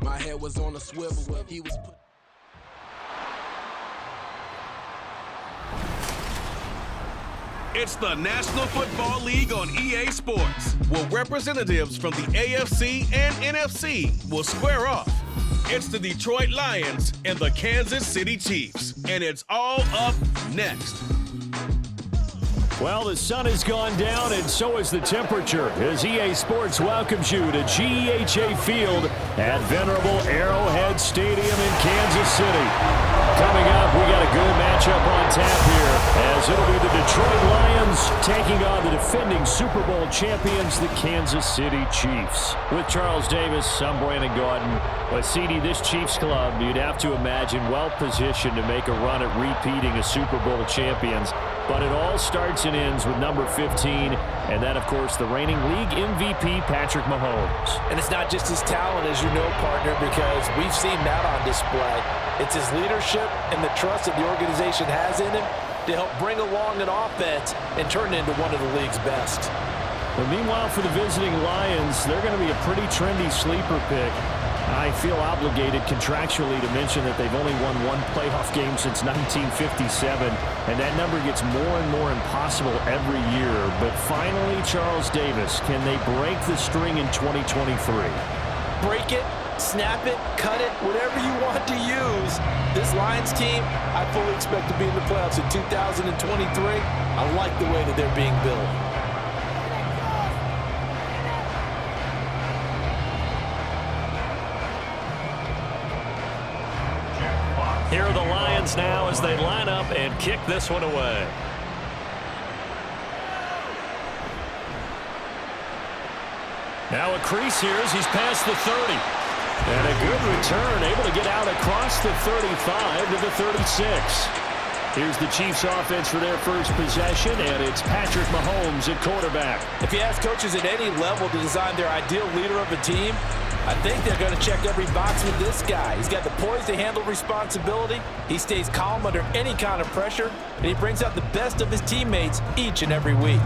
My head was on a swivel. He was put. It's the National Football League on EA Sports, where representatives from the AFC and NFC will square off. It's the Detroit Lions and the Kansas City Chiefs, and it's all up next. Well, the sun has gone down, and so has the temperature, as EA Sports welcomes you to GEHA Field at venerable Arrowhead Stadium in Kansas City. Coming up, we got a good matchup on tap here, as it'll be the Detroit Lions taking on the defending Super Bowl champions, the Kansas City Chiefs. With Charles Davis, I'm Brandon Gaudin. But, CD, this Chiefs club, you'd have to imagine, well-positioned to make a run at repeating as Super Bowl champions. But it all starts and ends with number 15, and that, of course, the reigning league MVP, Patrick Mahomes. And it's not just his talent, as you know, partner, because we've seen that on display. It's his leadership and the trust that the organization has in him to help bring along an offense and turn it into one of the league's best. But meanwhile, for the visiting Lions, they're going to be a pretty trendy sleeper pick. I feel obligated contractually to mention that they've only won one playoff game since 1957, and that number gets more and more impossible every year. But finally, Charles Davis, can they break the string in 2023? Break it, snap it, cut it, whatever you want to use. This Lions team, I fully expect to be in the playoffs in 2023. I like the way that they're being built. Here are the Lions now as they line up and kick this one away. Now a crease here as he's past the 30. And a good return, able to get out across the 35 to the 36. Here's the Chiefs offense for their first possession, and it's Patrick Mahomes at quarterback. If you ask coaches at any level to design their ideal leader of a team, I think they're going to check every box with this guy. He's got the poise to handle responsibility. He stays calm under any kind of pressure, and he brings out the best of his teammates each and every week.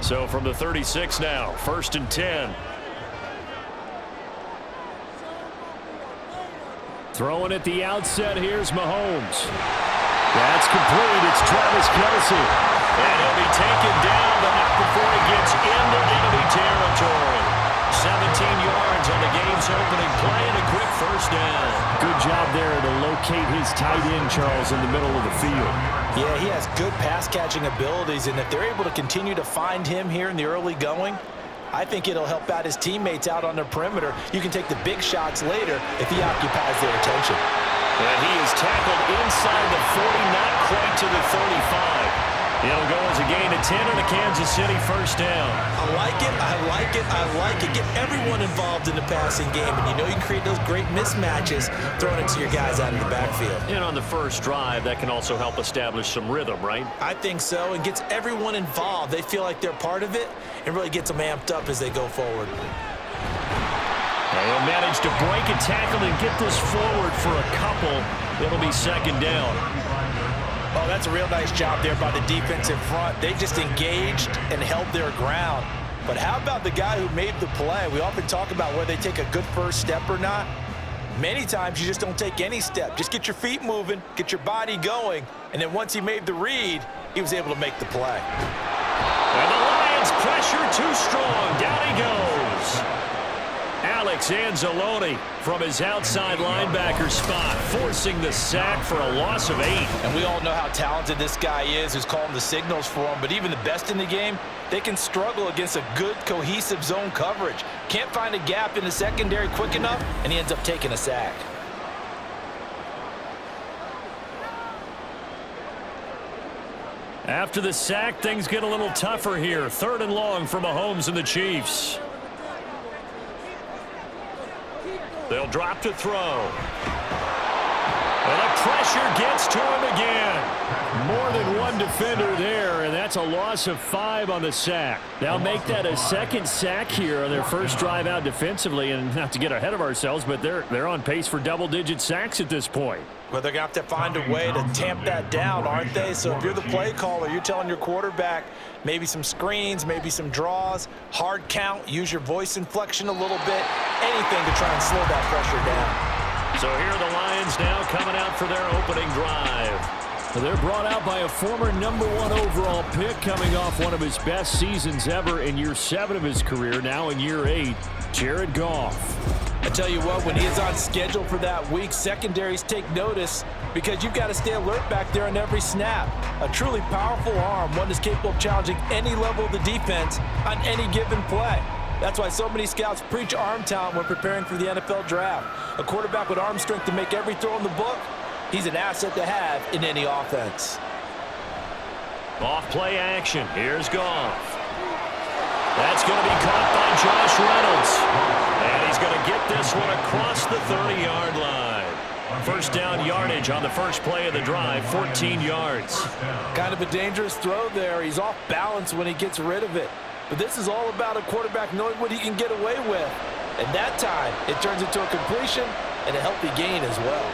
So from the 36 now, 1st and 10. Throwing at the outset, here's Mahomes. That's complete. It's Travis Kelce. And he'll be taken down, but not before he gets into enemy territory. 17 yards on the game's opening play and a quick first down. Good job there to locate his tight end, Charles, in the middle of the field. Yeah, he has good pass-catching abilities, and if they're able to continue to find him here in the early going, I think it'll help out his teammates out on the perimeter. You can take the big shots later if he occupies their attention. And he is tackled inside the 40, not quite to the 35. It'll go as a gain of 10 and a Kansas City first down. I like it, I like it, I like it. Get everyone involved in the passing game, and you know you can create those great mismatches throwing it to your guys out in the backfield. And on the first drive, that can also help establish some rhythm, right? I think so, and gets everyone involved. They feel like they're part of it, and really gets them amped up as they go forward. They'll manage to break a tackle and get this forward for a couple. It'll be second down. Oh, that's a real nice job there by the defense in front. They just engaged and held their ground. But how about the guy who made the play? We often talk about whether they take a good first step or not. Many times you just don't take any step. Just get your feet moving, get your body going, and then once he made the read, he was able to make the play. And the Lions pressure too strong. Down he goes. Alex Anzalone from his outside linebacker spot, forcing the sack for a loss of 8. And we all know how talented this guy is, who's calling the signals for him. But even the best in the game, they can struggle against a good, cohesive zone coverage. Can't find a gap in the secondary quick enough, and he ends up taking a sack. After the sack, things get a little tougher here. 3rd and long for Mahomes and the Chiefs. They'll drop to throw. And the pressure gets to him again. More than one defender there, and that's a loss of 5 on the sack. They'll make that a second sack here on their first drive out defensively, and not to get ahead of ourselves, but they're on pace for double-digit sacks at this point. Well, they're going to have to find a way to tamp that down, aren't they? So if you're the play caller, you're telling your quarterback maybe some screens, maybe some draws, hard count, use your voice inflection a little bit, anything to try and slow that pressure down. So here are the Lions now coming out for their opening drive. They're brought out by a former #1 overall pick coming off one of his best seasons ever in year 7 of his career, now in year 8, Jared Goff. I tell you what, when he is on schedule for that week, secondaries take notice because you've got to stay alert back there on every snap. A truly powerful arm, one that's capable of challenging any level of the defense on any given play. That's why so many scouts preach arm talent when preparing for the NFL draft. A quarterback with arm strength to make every throw in the book, he's an asset to have in any offense. Off play action. Here's Goff. That's going to be caught by Josh Reynolds. And he's going to get this one across the 30-yard line. First down yardage on the first play of the drive, 14 yards. Kind of a dangerous throw there. He's off balance when he gets rid of it. But this is all about a quarterback knowing what he can get away with. And that time, it turns into a completion and a healthy gain as well.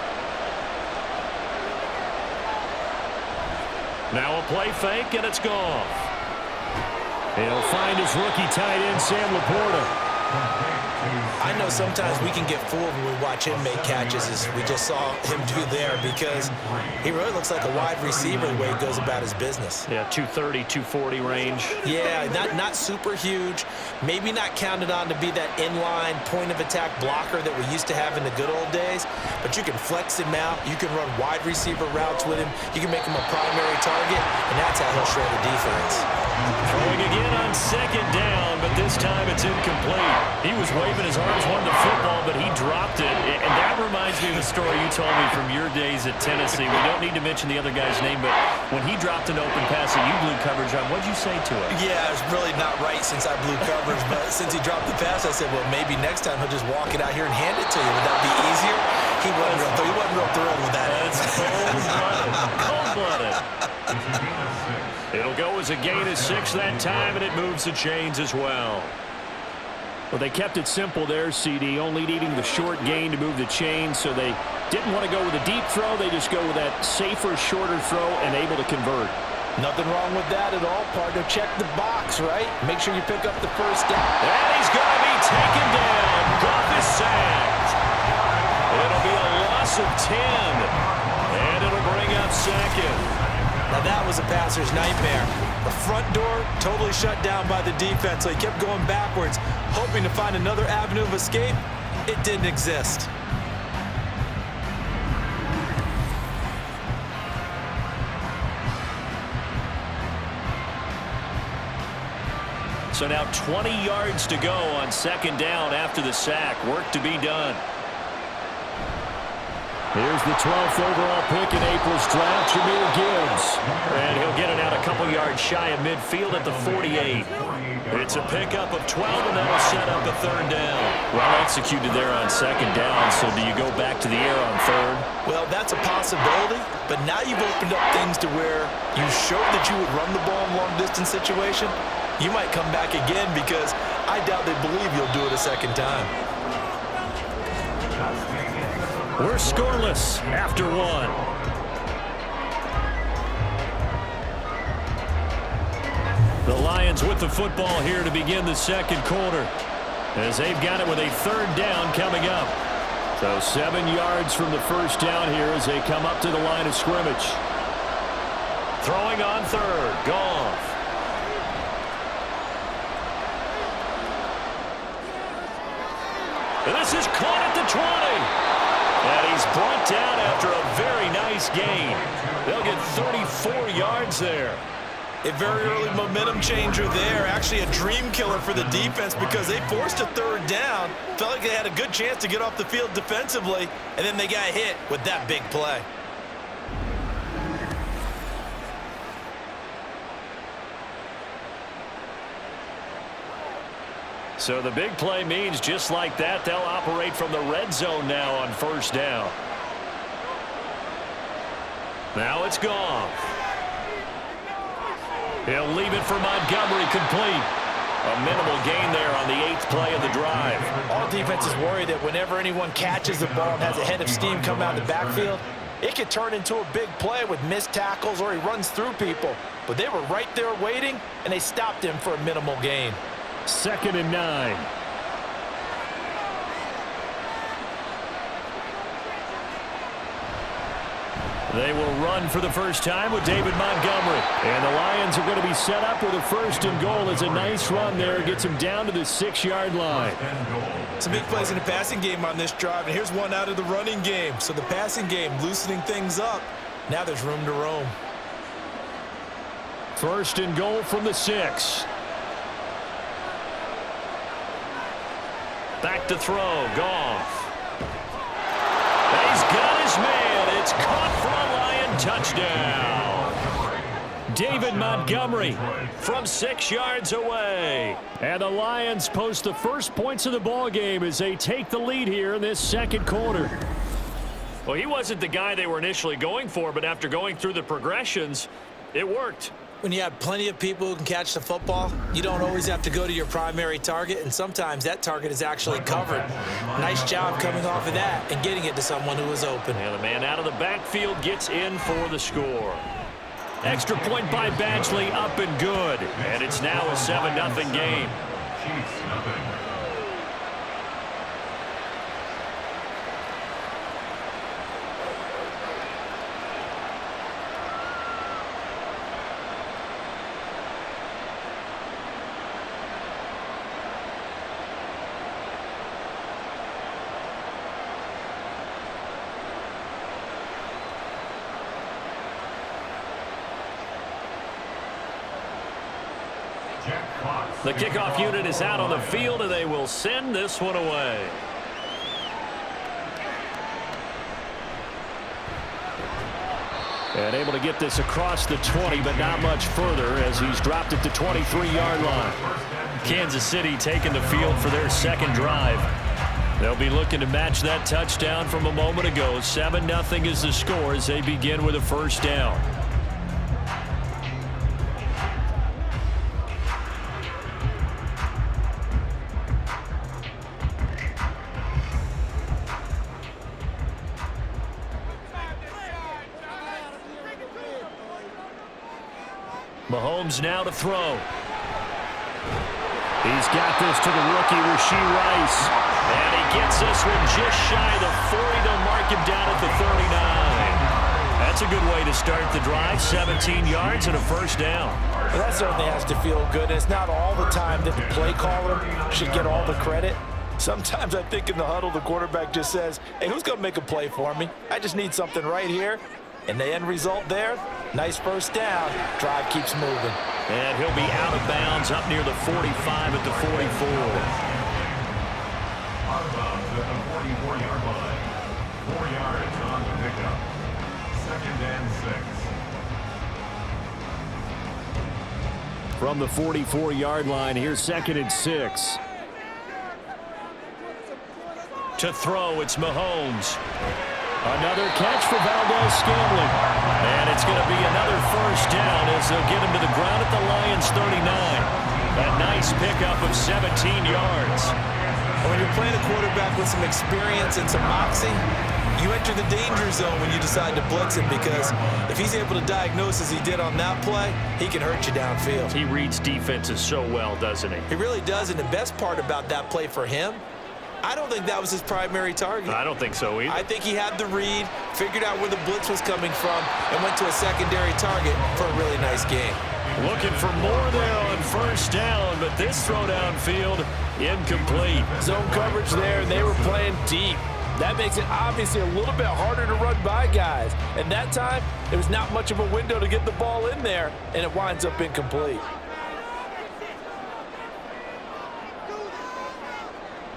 Now a play fake, and it's Goff. He'll find his rookie tight end, Sam Laporta. I know sometimes we can get fooled when we watch him make catches, as we just saw him do there, because he really looks like a wide receiver the way he goes about his business. Yeah, 230, 240 range. Yeah, not super huge. Maybe not counted on to be that inline point-of-attack blocker that we used to have in the good old days, but you can flex him out. You can run wide receiver routes with him. You can make him a primary target, and that's how he'll shred the defense. Throwing again on second down, but this time it's incomplete. He was waving his arms, wanting the football, but he dropped it. And that reminds me of the story you told me from your days at Tennessee. We don't need to mention the other guy's name, but when he dropped an open pass and you blew coverage on, what'd you say to him? Yeah, it's really not right since I blew coverage, but since he dropped the pass, I said, well, maybe next time he'll just walk it out here and hand it to you. Would that be easier? He wasn't real thrilled with that. That's cold-blooded. Cold-blooded. It'll go as a gain of 6 that time, and it moves the chains as well. Well, they kept it simple there, CD, only needing the short gain to move the chains, so they didn't want to go with a deep throw. They just go with that safer, shorter throw and able to convert. Nothing wrong with that at all, partner. Check the box, right? Make sure you pick up the first down. And he's going to be taken down. Goff is sacked. It'll be a loss of 10, and it'll bring up second. Now that was a passer's nightmare. The front door totally shut down by the defense, so he kept going backwards, hoping to find another avenue of escape. It didn't exist. So now 20 yards to go on second down after the sack. Work to be done. Here's the 12th overall pick in April's draft, Jahmyr Gibbs. And he'll get it out a couple yards shy of midfield at the 48. It's a pickup of 12, and that'll set up a third down. Well executed there on second down, so do you go back to the air on third? Well, that's a possibility, but now you've opened up things to where you showed that you would run the ball in long-distance situation. You might come back again because I doubt they believe you'll do it a second time. We're scoreless after 1. The Lions with the football here to begin the second quarter, as they've got it with a third down coming up. So 7 yards from the first down here as they come up to the line of scrimmage. Throwing on third, Goff. This is caught at the 20. And he's brought down after a very nice gain. They'll get 34 yards there. A very early momentum changer there. Actually a dream killer for the defense because they forced a third down. Felt like they had a good chance to get off the field defensively, and then they got hit with that big play. So the big play means just like that, they'll operate from the red zone now on first down. Now it's Goff. He'll leave it for Montgomery, complete. A minimal gain there on the 8th play of the drive. All defenses worry that whenever anyone catches the ball and has a head of steam come out of the backfield, it could turn into a big play with missed tackles or he runs through people. But they were right there waiting, and they stopped him for a minimal gain. 2nd and 9. They will run for the first time with David Montgomery. And the Lions are going to be set up with a 1st and goal. It's a nice run there. Gets him down to the 6-yard line. Some big plays in the passing game on this drive, and here's one out of the running game. So the passing game loosening things up. Now there's room to roam. 1st and goal from the 6. Back to throw. Goff. He's got his man. It's caught for a Lion touchdown. David Montgomery from 6 yards away. And the Lions post the first points of the ball game as they take the lead here in this 2nd quarter. Well, he wasn't the guy they were initially going for, but after going through the progressions, it worked. When you have plenty of people who can catch the football, you don't always have to go to your primary target, and sometimes that target is actually covered. Nice job coming off of that and getting it to someone who was open. And the man out of the backfield gets in for the score. Extra point by Badgley, up and good. And it's now a 7-0 game. The kickoff unit is out on the field, and they will send this one away. And able to get this across the 20, but not much further as he's dropped it to 23-yard line. Kansas City taking the field for their 2nd drive. They'll be looking to match that touchdown from a moment ago. 7-0 is the score as they begin with a 1st down. Mahomes now to throw. He's got this to the rookie, Rashee Rice. And he gets this one just shy of the 40. They'll mark him down at the 39. That's a good way to start the drive. 17 yards and a 1st down. Well, that certainly has to feel good. It's not all the time that the play caller should get all the credit. Sometimes I think in the huddle, the quarterback just says, hey, who's going to make a play for me? I just need something right here. And the end result there, nice 1st down. Drive keeps moving. And he'll be out of bounds up near the 45 at the 44. Out of bounds at the 44-yard line. 4 yards on the pickup. 2nd and 6. From the 44-yard line, here's 2nd and 6. To throw, it's Mahomes. Another catch for Valdez-Scantling. And it's going to be another 1st down as they'll get him to the ground at the Lions 39. A nice pickup of 17 yards. When you're playing a quarterback with some experience and some moxie, you enter the danger zone when you decide to blitz him, because if he's able to diagnose as he did on that play, he can hurt you downfield. He reads defenses so well, doesn't he? He really does, and the best part about that play for him, I don't think that was his primary target. I don't think so either. I think he had the read, figured out where the blitz was coming from, and went to a secondary target for a really nice game. Looking for more there on 1st down, but this throw downfield incomplete. Zone coverage there, and they were playing deep. That makes it obviously a little bit harder to run by guys. And that time, there was not much of a window to get the ball in there, and it winds up incomplete.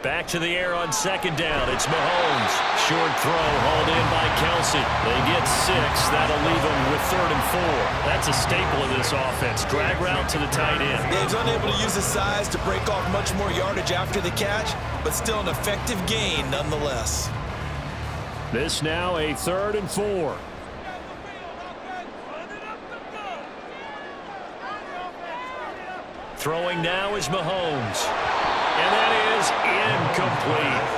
Back to the air on 2nd down. It's Mahomes. Short throw hauled in by Kelsey. They get 6. That'll leave them with 3rd and 4. That's a staple of this offense. Drag route to the tight end. Yeah, he's unable to use his size to break off much more yardage after the catch, but still an effective gain nonetheless. This now a 3rd and 4. Throwing now is Mahomes. And that is incomplete.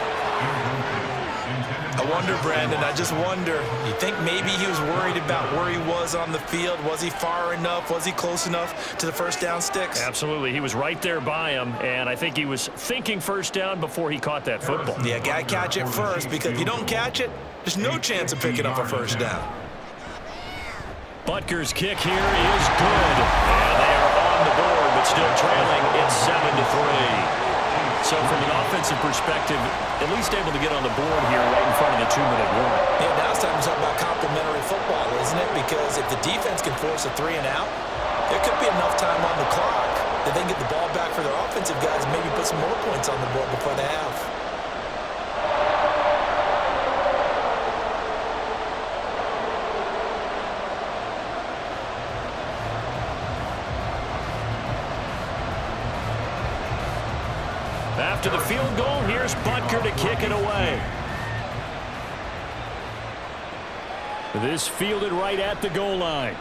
I wonder, Brandon, I just wonder, you think maybe he was worried about where he was on the field? Was he far enough? Was he close enough to the first down sticks? Absolutely. He was right there by him, and I think he was thinking first down before he caught that football. Yeah, got to catch it first, because if you don't catch it, there's no chance of picking up a first down. Butker's kick here is good. And they are on the board, but still trailing. It's 7-3. So from an offensive perspective, at least able to get on the board here right in front of the 2-minute warning. Yeah, now it's time to talk about complementary football, isn't it? Because if the defense can force a 3 and out, there could be enough time on the clock that they can get the ball back for their offensive guys and maybe put some more points on the board before the half. After the field goal, here's Butker to kick it away. This fielded right at the goal line.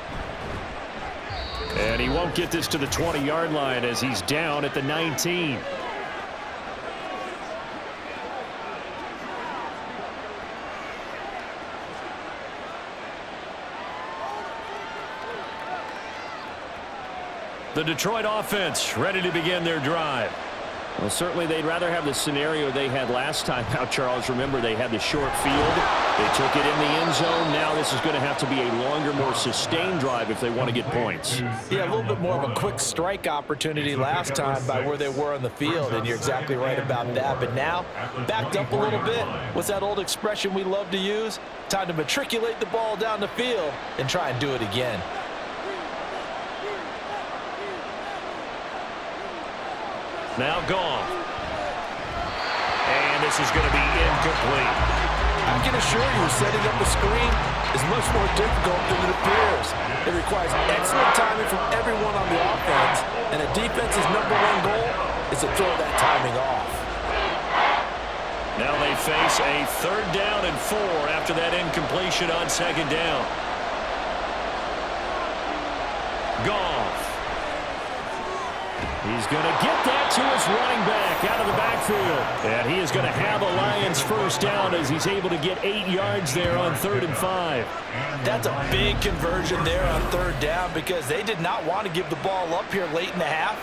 And he won't get this to the 20-yard line as he's down at the 19. The Detroit offense ready to begin their drive. Well, certainly they'd rather have the scenario they had last time out, Charles. Remember, they had the short field. They took it in the end zone. Now this is going to have to be a longer, more sustained drive if they want to get points. Yeah, a little bit more of a quick strike opportunity last time by where they were on the field, and you're exactly right about that. But now, backed up a little bit. What's that old expression we love to use? Time to matriculate the ball down the field and try and do it again. Now Goff. And this is going to be incomplete. I can assure you, setting up a screen is much more difficult than it appears. It requires excellent timing from everyone on the offense, and a defense's #1 goal is to throw that timing off. Now they face a 3rd down and 4 after that incompletion on 2nd down. Goff. He's going to get that to his running back out of the backfield. And he is going to have a Lions first down as he's able to get 8 yards there on 3rd and 5. That's a big conversion there on 3rd down because they did not want to give the ball up here late in the half.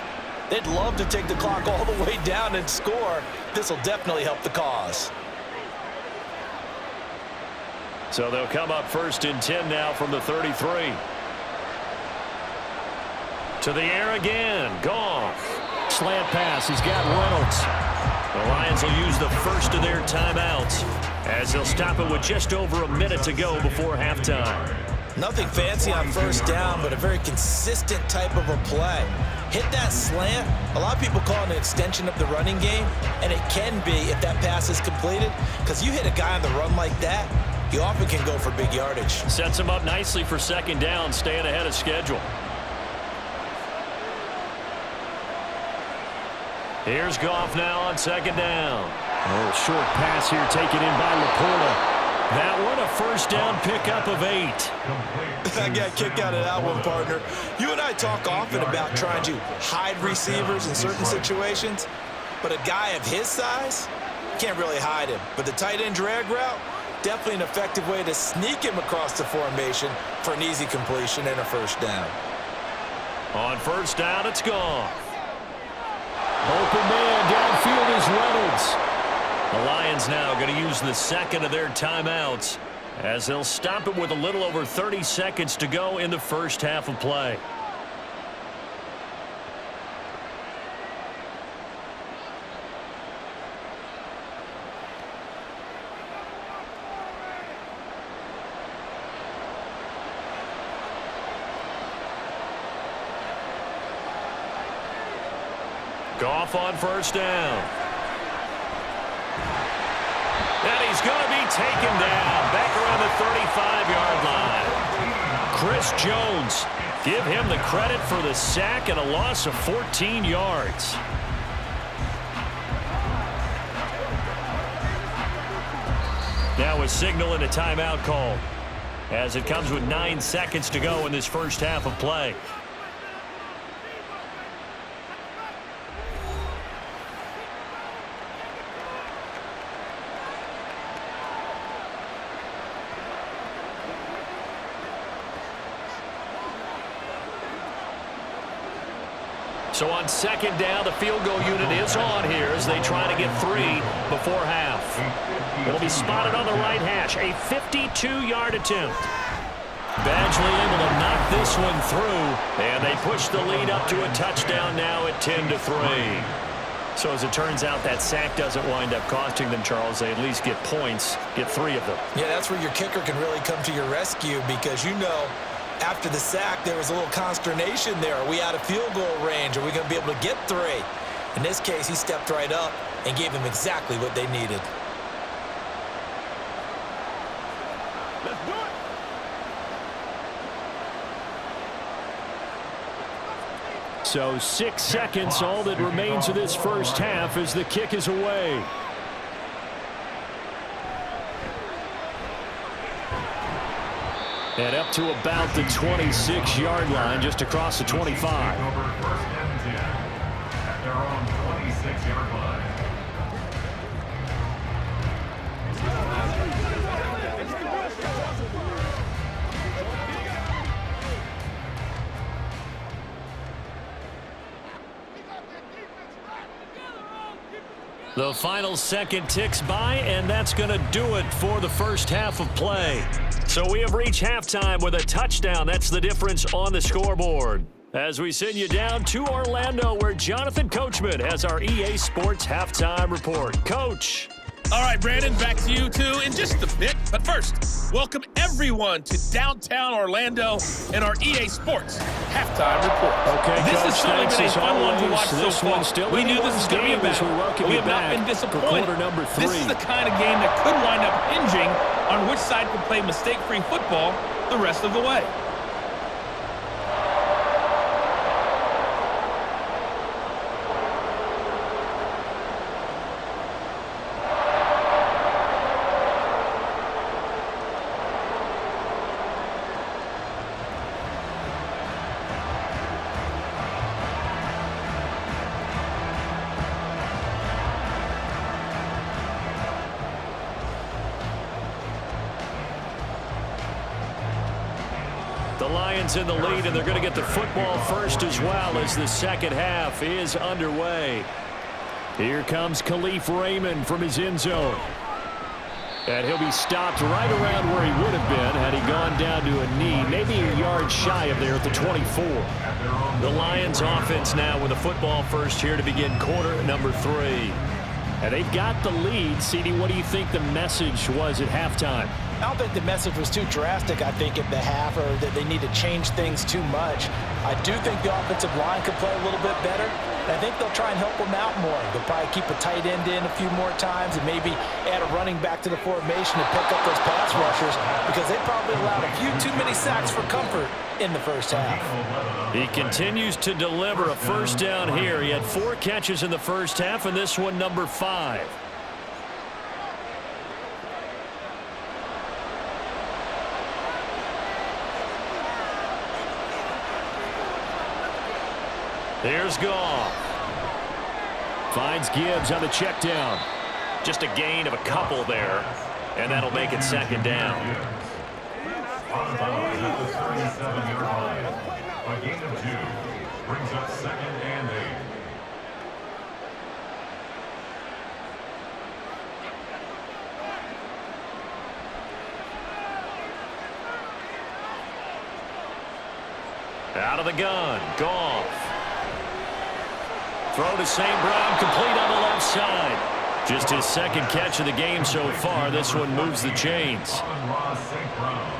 They'd love to take the clock all the way down and score. This will definitely help the cause. So they'll come up 1st and 10 now from the 33. To the air again. Goff. Slant pass. He's got Reynolds. The Lions will use the first of their timeouts as they'll stop it with just over a minute to go before halftime. Nothing fancy on 1st down, but a very consistent type of a play. Hit that slant. A lot of people call it an extension of the running game, and it can be if that pass is completed, because you hit a guy on the run like that, you often can go for big yardage. Sets him up nicely for 2nd down, staying ahead of schedule. Here's Goff now on 2nd down. Oh, short pass here taken in by Laporta. That one a 1st down pickup of 8. I got a kick out of that one, partner. You and I talk often about trying to hide receivers in certain situations, but a guy of his size can't really hide him. But the tight end drag route, definitely an effective way to sneak him across the formation for an easy completion and a 1st down. On 1st down, it's Goff. Open man downfield is Reynolds. The Lions now going to use the 2nd of their timeouts as they'll stop it with a little over 30 seconds to go in the 1st half of play. Goff on 1st down. And he's going to be taken down back around the 35-yard line. Chris Jones, give him the credit for the sack and a loss of 14 yards. Now a signal and a timeout call as it comes with 9 seconds to go in this 1st half of play. So on second down, the field goal unit is on here as they try to get 3 before half. It'll be spotted on the right hash. A 52-yard attempt. Badgley able to knock this one through, and they push the lead up to a touchdown now at 10-3. So as it turns out, that sack doesn't wind up costing them, Charles. They at least get points, get 3 of them. Yeah, that's where your kicker can really come to your rescue because, you know, after the sack, there was a little consternation there. Are we out of field goal range? Are we going to be able to get 3? In this case, he stepped right up and gave them exactly what they needed. Let's do it. So 6 seconds, all that remains of this first half as the kick is away. And up to about the 26-yard line, just across the 25. Over first and 10 at their own 26-yard line. The final second ticks by, and that's going to do it for the first half of play. So we have reached halftime with a touchdown. That's the difference on the scoreboard. As we send you down to Orlando, where Jonathan Coachman has our EA Sports halftime report. Coach. All right, Brandon, back to you two in just a bit. But first, welcome everyone to downtown Orlando and our EA Sports halftime report. Okay, this Coach, has certainly been a fun one to watch so this far. one still We knew this was going to be a battle. We have not been disappointed. Quarter number 3. This is the kind of game that could wind up hinging on which side can play mistake-free football the rest of the way. The Lions in the lead, and they're going to get the football first as well as the second half is underway. Here comes Khalif Raymond from his end zone. And he'll be stopped right around where he would have been had he gone down to a knee, maybe a yard shy of there at the 24. The Lions offense now with a football first here to begin quarter number 3. And they've got the lead. CD, what do you think the message was at halftime? I don't think the message was too drastic, I think, at the half, or that they need to change things too much. I do think the offensive line could play a little bit better. And I think they'll try and help them out more. They'll probably keep a tight end in a few more times and maybe add a running back to the formation to pick up those pass rushers because they probably allowed a few too many sacks for comfort in the first half. He continues to deliver a first down here. He had 4 catches in the first half, and this one number 5. Here's Goff. Finds Gibbs on the check down. Just a gain of a couple there, and that'll make it second down. On bounds at the 37-yard line. A gain of 2 brings up second and 8. Out of the gun, Goff. Throw to St. Brown, complete on the left side. Just his second catch of the game so far. This one moves the chains. Ross St. Brown.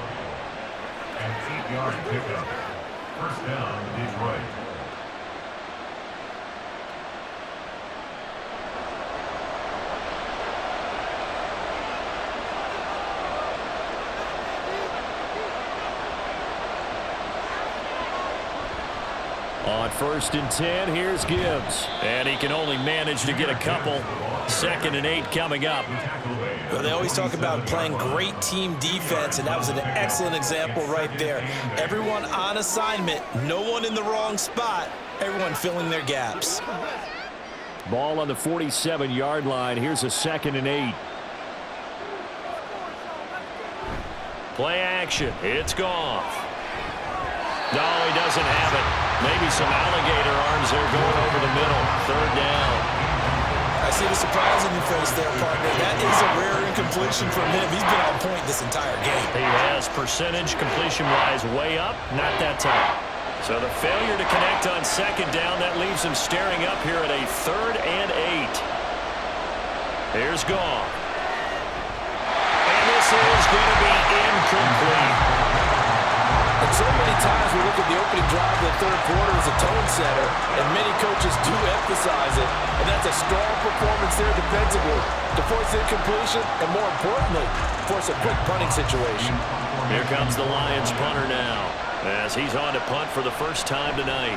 An 8-yard pickup. First down, Detroit. On first and 10, here's Gibbs. And he can only manage to get a couple. Second and 8 coming up. Well, they always talk about playing great team defense, and that was an excellent example right there. Everyone on assignment, no one in the wrong spot, everyone filling their gaps. Ball on the 47-yard line. Here's a second and 8. Play action. It's Goff. No, he doesn't have it. Maybe some alligator arms there going over the middle. Third down. I see the surprise in your face there, partner. That is a rare incompletion from him. He's been on point this entire game. He has percentage completion-wise way up. Not that time. So the failure to connect on second down, that leaves him staring up here at a 3rd and 8. Here's Goff. And this is going to be incomplete. And so many times we look at the opening drive of the third quarter as a tone setter, and many coaches do emphasize it. And that's a strong performance there defensively to force incompletion and, more importantly, force a quick punting situation. Here comes the Lions punter now, as he's on to punt for the first time tonight.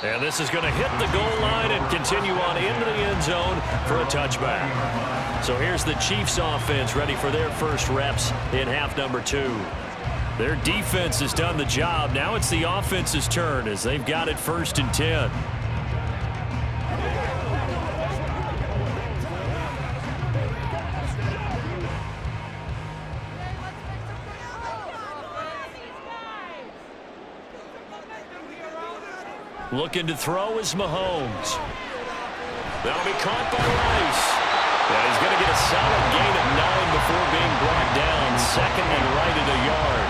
And this is going to hit the goal line and continue on into the end zone for a touchback. So here's the Chiefs offense ready for their first reps in half number 2. Their defense has done the job. Now it's the offense's turn as they've got it 1st and 10. Looking to throw is Mahomes. That'll be caught by Rice. And he's going to get a solid gain of 9 before being brought down. 2nd and right at a yard.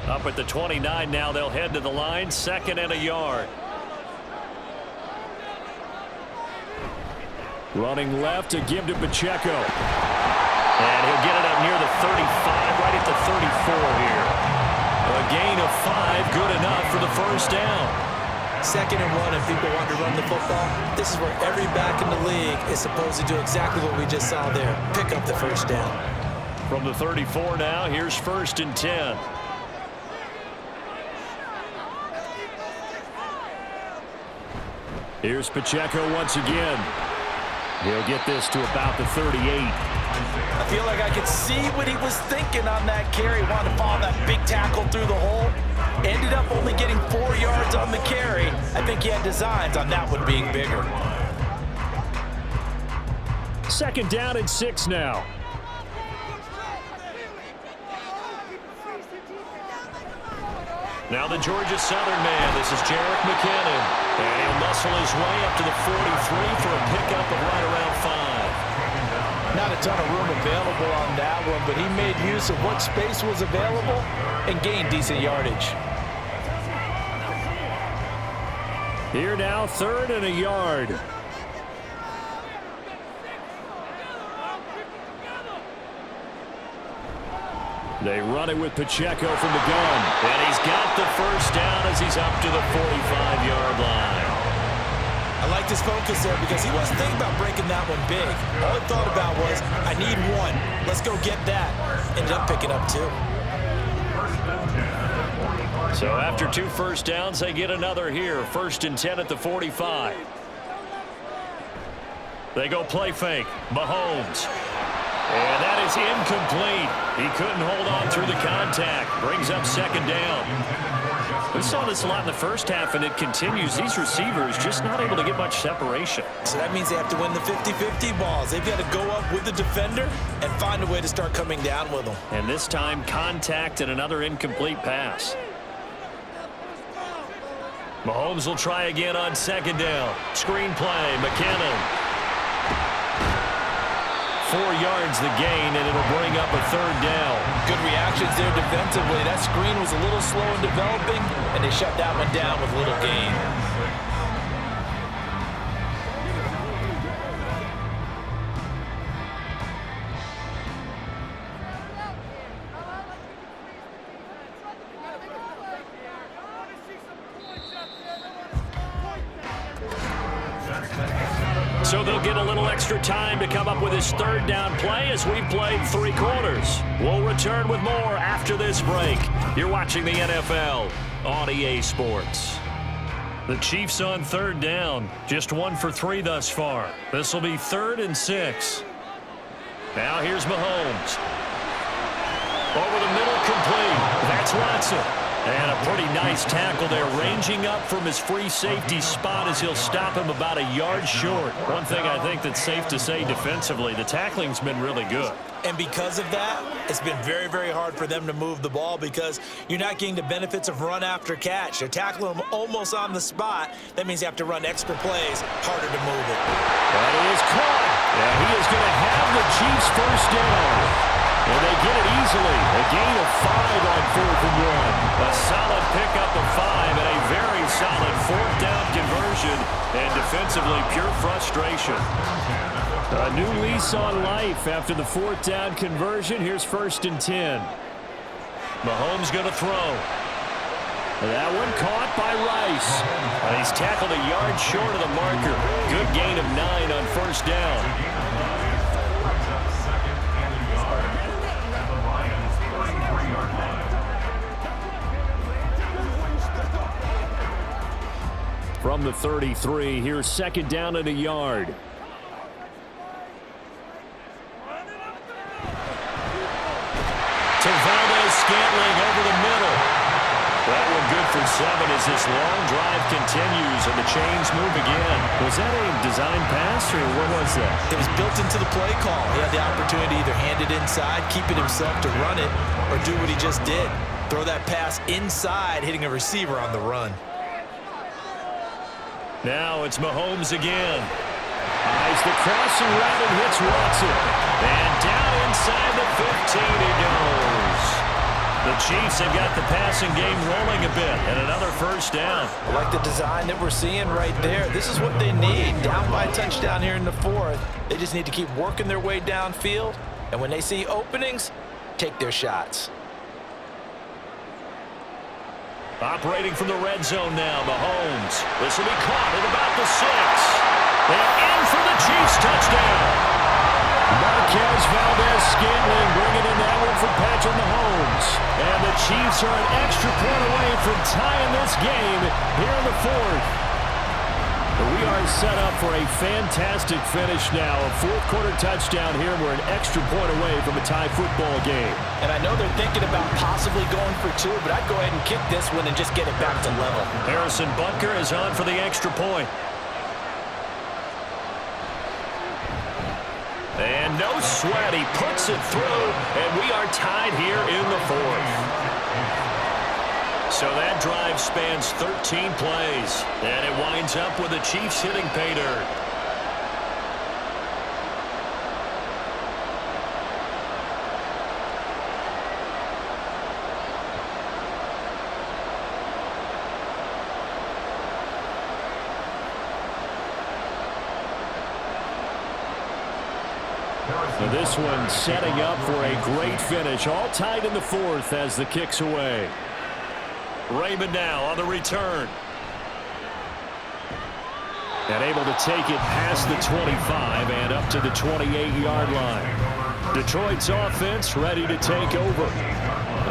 Up at the 29 now, they'll head to the line. 2nd and a yard. Running left to give to Pacheco. And he'll get it up near the 35, right at the 34 here. A gain of 5, good enough for the first down. 2nd and 1, if people want to run the football, this is where every back in the league is supposed to do exactly what we just saw there. Pick up the first down. From the 34 now, here's 1st and 10. Here's Pacheco once again. He'll get this to about the 38. I feel like I could see what he was thinking on that carry. Wanted to follow that big tackle through the hole. Ended up only getting 4 yards on the carry. I think he had designs on that one being bigger. 2nd down and 6 now. Now the Georgia Southern man. This is Jerick McKinnon. And he'll muscle his way up to the 43 for a pickup of right around 5. Not a ton of room available on that one, but he made use of what space was available and gained decent yardage. Here now, 3rd and a yard. They run it with Pacheco from the gun. And he's got the first down as he's up to the 45-yard line. I like this focus there because he wasn't thinking about breaking that one big. All he thought about was, I need 1. Let's go get that. Ended up picking up 2. So after 2 first downs, they get another here. 1st and 10 at the 45. They go play fake. Mahomes. And that is incomplete. He couldn't hold on through the contact. Brings up 2nd down. We saw this a lot in the first half, and it continues. These receivers just not able to get much separation. So that means they have to win the 50-50 balls. They've got to go up with the defender and find a way to start coming down with them. And this time, contact and another incomplete pass. Mahomes will try again on 2nd down. Screen play, McKinnon. 4 yards the gain, and it'll bring up a 3rd down. Good reactions there defensively. That screen was a little slow in developing, and they shut that one down with little gain. So they'll get a little extra time to come up with his 3rd down play as we've played 3 quarters. We'll return with more after this break. You're watching the NFL on EA Sports. The Chiefs on 3rd down. Just 1 for 3 thus far. This will be 3rd and 6. Now here's Mahomes. Over the middle, complete. That's Watson. And a pretty nice tackle there, ranging up from his free safety spot as he'll stop him about a yard short. One thing I think that's safe to say defensively, the tackling's been really good. And because of that, it's been very, very hard for them to move the ball because you're not getting the benefits of run after catch. They're tackling them almost on the spot. That means you have to run extra plays, harder to move it. That is caught. And he is going to have the Chiefs first down. And they get it easily. A gain of 5 on 4th and 1. A solid pickup of 5 and a very solid 4th down conversion. And defensively, pure frustration. A new lease on life after the 4th down conversion. Here's 1st and 10. Mahomes going to throw. That one caught by Rice. He's tackled a yard short of the marker. Good gain of 9 on 1st down. From the 33, here's 2nd down and a yard. To Valdes-Scantling over the middle. That one good for 7 as this long drive continues and the chains move again. Was that a design pass or what was that? It was built into the play call. He had the opportunity to either hand it inside, keep it himself to run it, or do what he just did. Throw that pass inside, hitting a receiver on the run. Now it's Mahomes again. Eyes the crossing route and hits Watson. And down inside the 15 he goes. The Chiefs have got the passing game rolling a bit, and another first down. I like the design that we're seeing right there. This is what they need. Down by a touchdown here in the 4th. They just need to keep working their way downfield, and when they see openings, take their shots. Operating from the red zone now, Mahomes. This will be caught at about the 6. And in for the Chiefs touchdown. Marquez Valdes-Scantling bringing in that one for Patrick Mahomes. And the Chiefs are an extra point away from tying this game here in the 4th. We are set up for a fantastic finish now. A 4th quarter touchdown here. We're an extra point away from a tie football game. And I know they're thinking about possibly going for 2, but I'd go ahead and kick this one and just get it back to level. Harrison Butker is on for the extra point. And no sweat. He puts it through, and we are tied here in the 4th. So that drive spans 13 plays, and it winds up with the Chiefs hitting pay dirt. So this one setting up for a great finish, all tied in the 4th as the kick's away. Raymond now on the return. And able to take it past the 25 and up to the 28-yard line. Detroit's offense ready to take over.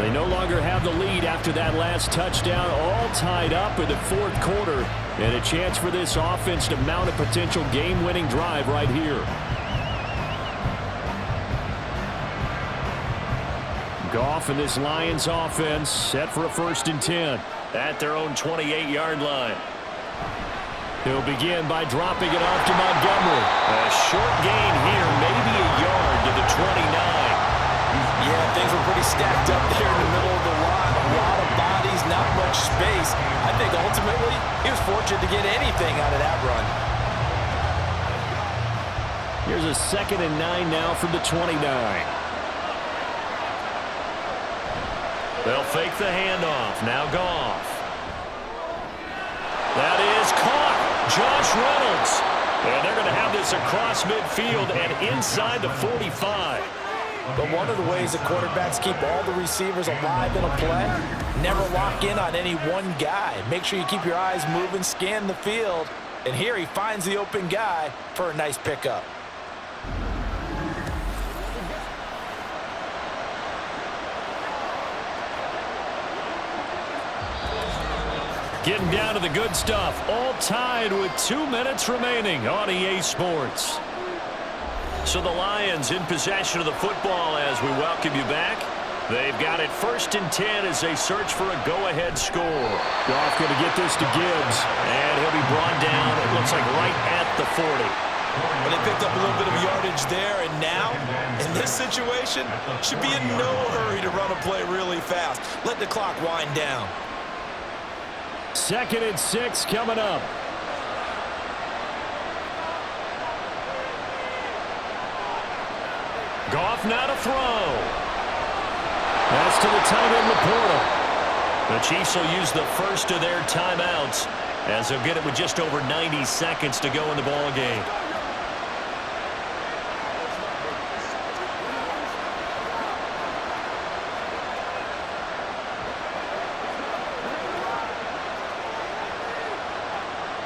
They no longer have the lead after that last touchdown, all tied up in the 4th quarter. And a chance for this offense to mount a potential game-winning drive right here. Goff and this Lions offense set for a 1st and 10 at their own 28-yard line. He'll begin by dropping it off to Montgomery. A short gain here, maybe a yard to the 29. Yeah, things were pretty stacked up there in the middle of the line. A lot of bodies, not much space. I think ultimately he was fortunate to get anything out of that run. Here's a 2nd and 9 now from the 29. They'll fake the handoff. Now Goff. That is caught. Josh Reynolds. And they're going to have this across midfield and inside the 45. But one of the ways that quarterbacks keep all the receivers alive in a play, never lock in on any one guy. Make sure you keep your eyes moving, scan the field. And here he finds the open guy for a nice pickup. Getting down to the good stuff. All tied with 2 minutes remaining on EA Sports. So the Lions in possession of the football as we welcome you back. They've got it 1st and 10 as they search for a go-ahead score. Goff going to get this to Gibbs, and he'll be brought down, it looks like right at the 40. But they picked up a little bit of yardage there, and now, in this situation, should be in no hurry to run a play really fast. Let the clock wind down. 2nd and 6 coming up. Goff now to throw. That's to the tight end, Laporta. The Chiefs will use the first of their timeouts as they'll get it with just over 90 seconds to go in the ball game.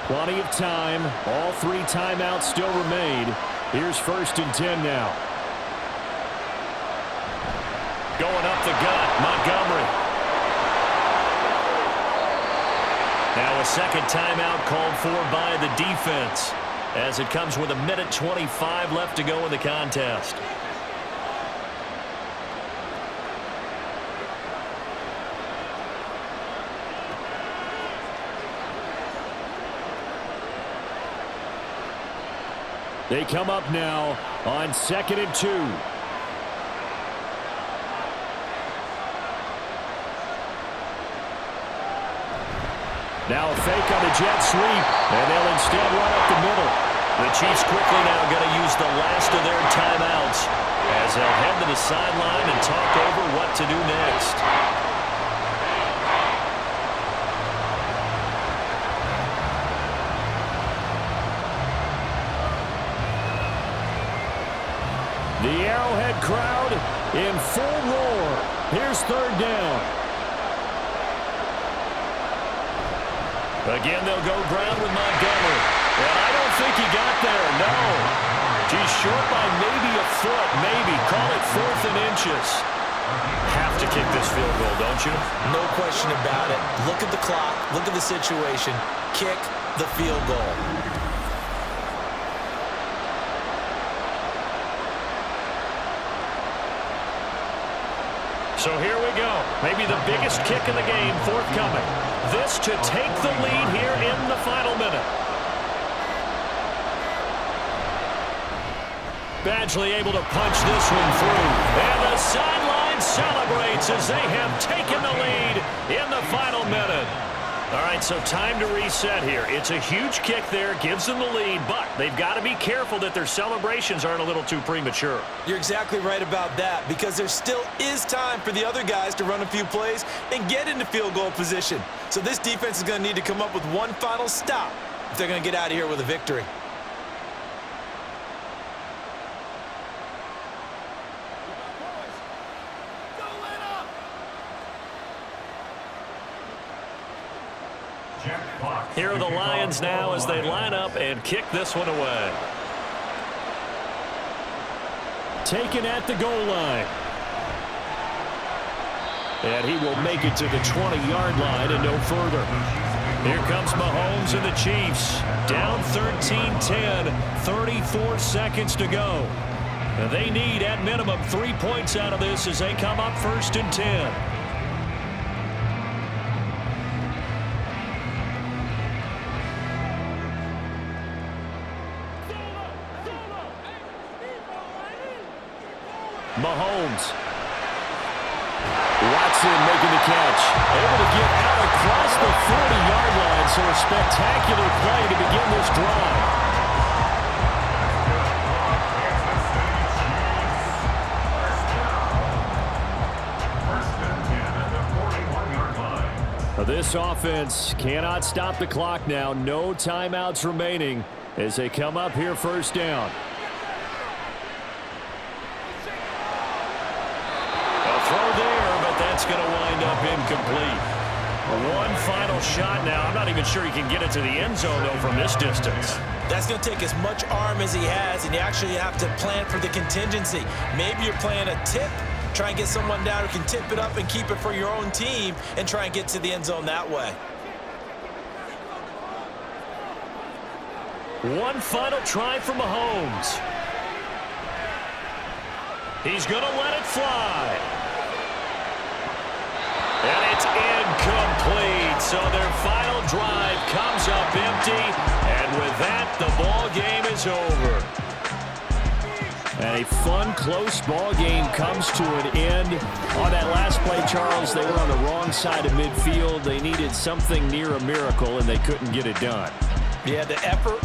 Plenty of time. All 3 timeouts still remain. Here's 1st and 10 now. Going up the gut, Montgomery. Now a 2nd timeout called for by the defense as it comes with 1:25 left to go in the contest. They come up now on 2nd and 2. Now a fake on the jet sweep, and they'll instead run up the middle. The Chiefs quickly now going to use the last of their timeouts as they'll head to the sideline and talk over what to do next. The Arrowhead crowd in full roar. Here's 3rd down. Again, they'll go ground with Montgomery. And I don't think he got there, no. He's short by maybe a foot, maybe. Call it 4th and inches. Have to kick this field goal, don't you? No question about it. Look at the clock. Look at the situation. Kick the field goal. So here we go. Maybe the biggest kick in the game forthcoming. This to take the lead here in the final minute. Badgley able to punch this one through. And the sideline celebrates as they have taken the lead in the final minute. All right, so time to reset here. It's a huge kick there, gives them the lead, but they've got to be careful that their celebrations aren't a little too premature. You're exactly right about that because there still is time for the other guys to run a few plays and get into field goal position. So this defense is going to need to come up with one final stop if they're going to get out of here with a victory. Here are the Lions now as they line up and kick this one away. Taken at the goal line. And he will make it to the 20-yard line and no further. Here comes Mahomes and the Chiefs. Down 13-10, 34 seconds to go. And they need, at minimum, 3 points out of this as they come up 1st and 10. Mahomes. Watson making the catch. Able to get out across the 40-yard line, so a spectacular play to begin this drive. This offense cannot stop the clock now. No timeouts remaining as they come up here 1st down. That's going to wind up incomplete. One final shot now. I'm not even sure he can get it to the end zone, though, from this distance. That's going to take as much arm as he has, and you actually have to plan for the contingency. Maybe you're playing a tip, try and get someone down who can tip it up and keep it for your own team and try and get to the end zone that way. One final try for Mahomes. He's going to let it fly. And it's incomplete. So their final drive comes up empty. And with that, the ball game is over. And a fun, close ball game comes to an end. On that last play, Charles, they were on the wrong side of midfield. They needed something near a miracle, and they couldn't get it done. Yeah, the effort,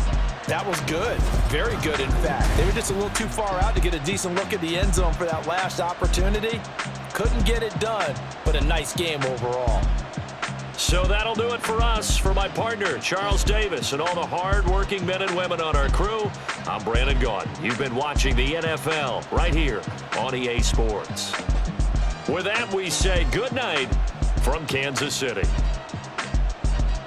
that was good. Very good, in fact. They were just a little too far out to get a decent look at the end zone for that last opportunity. Couldn't get it done, but a nice game overall. So that'll do it for us. For my partner, Charles Davis, and all the hard-working men and women on our crew, I'm Brandon Gaudin. You've been watching the NFL right here on EA Sports. With that, we say good night from Kansas City.